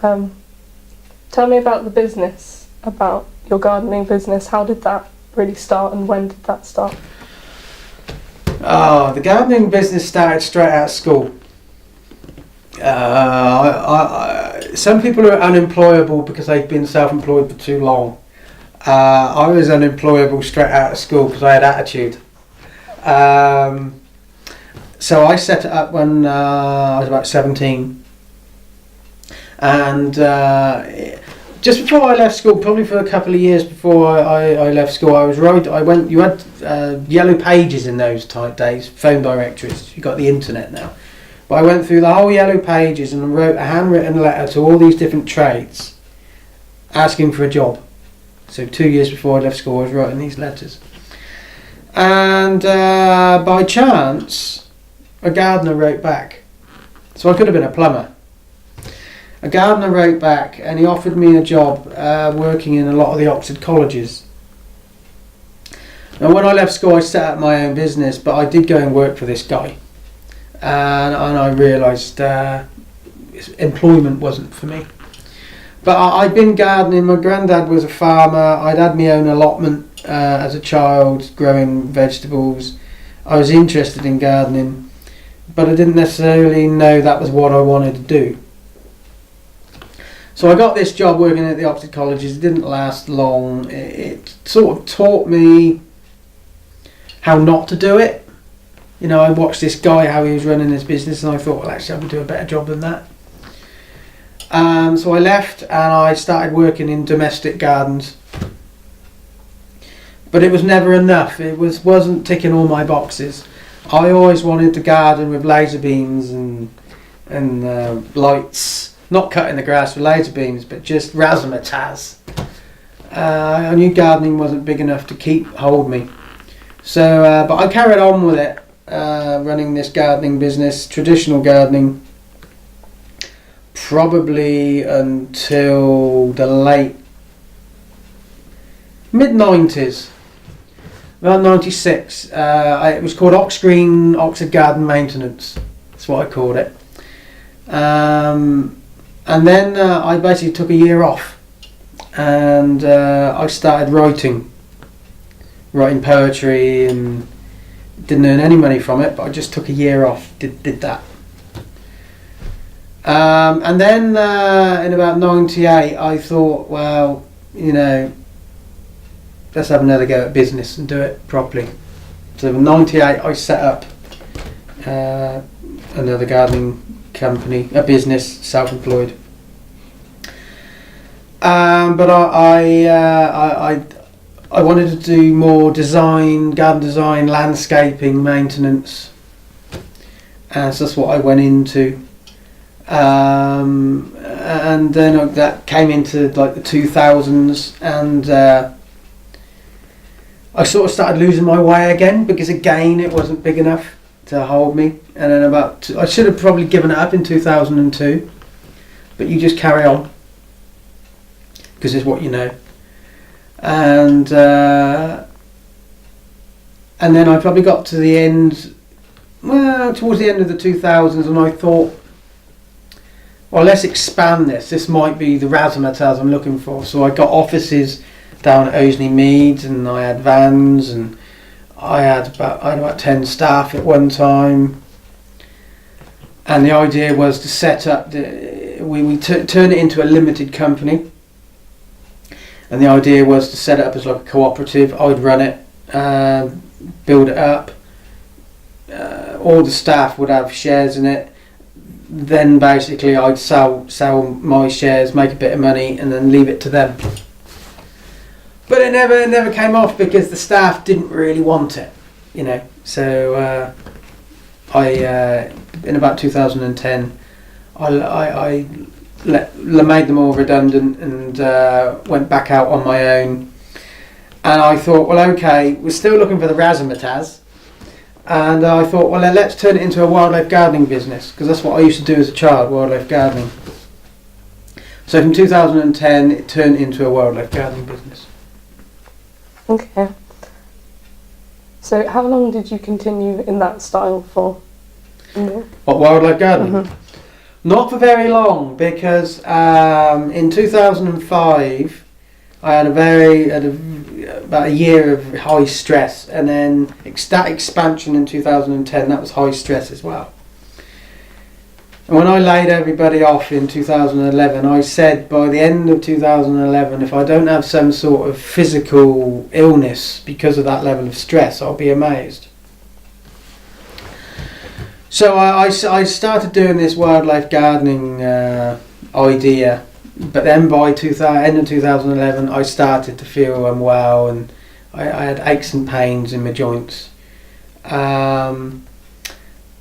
Tell me about the business, about your gardening business. How did that really start, and when did that start? Oh, the gardening business started straight out of school. Some people are unemployable because they've been self-employed for too long. I was unemployable straight out of school because I had attitude. So I set it up when I was about 17. And just before I left school, probably for a couple of years before I left school, you had yellow pages in those days, phone directories. You got the internet now. But I went through the whole yellow pages and wrote a handwritten letter to all these different trades asking for a job. So 2 years before I left school, I was writing these letters. And by chance, a gardener wrote back. So I could have been a plumber. A gardener wrote back and he offered me a job working in a lot of the Oxford colleges. Now when I left school I set up my own business, but I did go and work for this guy. And I realised employment wasn't for me. But I'd been gardening, my granddad was a farmer, I'd had my own allotment as a child, growing vegetables. I was interested in gardening, but I didn't necessarily know that was what I wanted to do. So I got this job working at the Oxford colleges. It didn't last long. It sort of taught me how not to do it. You know, I watched this guy, how he was running his business, and I thought, well, actually I can do a better job than that. So I left and I started working in domestic gardens. But it was never enough. It wasn't ticking all my boxes. I always wanted to garden with laser beams and lights. Not cutting the grass with laser beams, but just razzmatazz. I knew gardening wasn't big enough to hold me. So, but I carried on with it, running this gardening business, traditional gardening, probably until the late mid-90s, about 96. It was called Oxgreen Oxford Garden Maintenance. That's what I called it. And then I basically took a year off, and I started writing poetry, and didn't earn any money from it, but I just took a year off, did that. And then in about 98 I thought, well, you know, let's have another go at business and do it properly. So in 98 I set up another gardening company, a business, self-employed. But I wanted to do more design, garden design, landscaping, maintenance, and so that's what I went into. And then that came into like the 2000s, and I sort of started losing my way again, because again it wasn't big enough to hold me. And then I should have probably given it up in 2002, but you just carry on because it's what you know. And then I probably got to the end, towards the end of the 2000s, and I thought, well, let's expand this. This might be the razzmatazz I'm looking for. So I got offices down at Oasley Meads, and I had vans, and I had about 10 staff at one time. And the idea was to set up turn it into a limited company. And the idea was to set it up as like a cooperative. I would run it, build it up. All the staff would have shares in it. Then basically I'd sell my shares, make a bit of money, and then leave it to them. But it never came off because the staff didn't really want it, you know. So I in about 2010 I made them all redundant and went back out on my own. And I thought, well, okay, we're still looking for the razzmatazz. And I thought, well, let's turn it into a wildlife gardening business, because that's what I used to do as a child, wildlife gardening. So from 2010, it turned into a wildlife gardening business. Okay. So how long did you continue in that style for? What, wildlife gardening? Mm-hmm. Not for very long, because in 2005 I had about a year of high stress, and then that expansion in 2010, that was high stress as well. And when I laid everybody off in 2011, I said by the end of 2011, if I don't have some sort of physical illness because of that level of stress, I'll be amazed. So I started doing this wildlife gardening idea, but then by end of 2011 I started to feel unwell, and I had aches and pains in my joints. And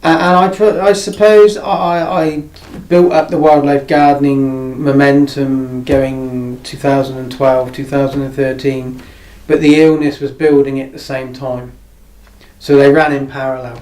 I suppose I built up the wildlife gardening momentum going 2012, 2013, but the illness was building at the same time. So they ran in parallel.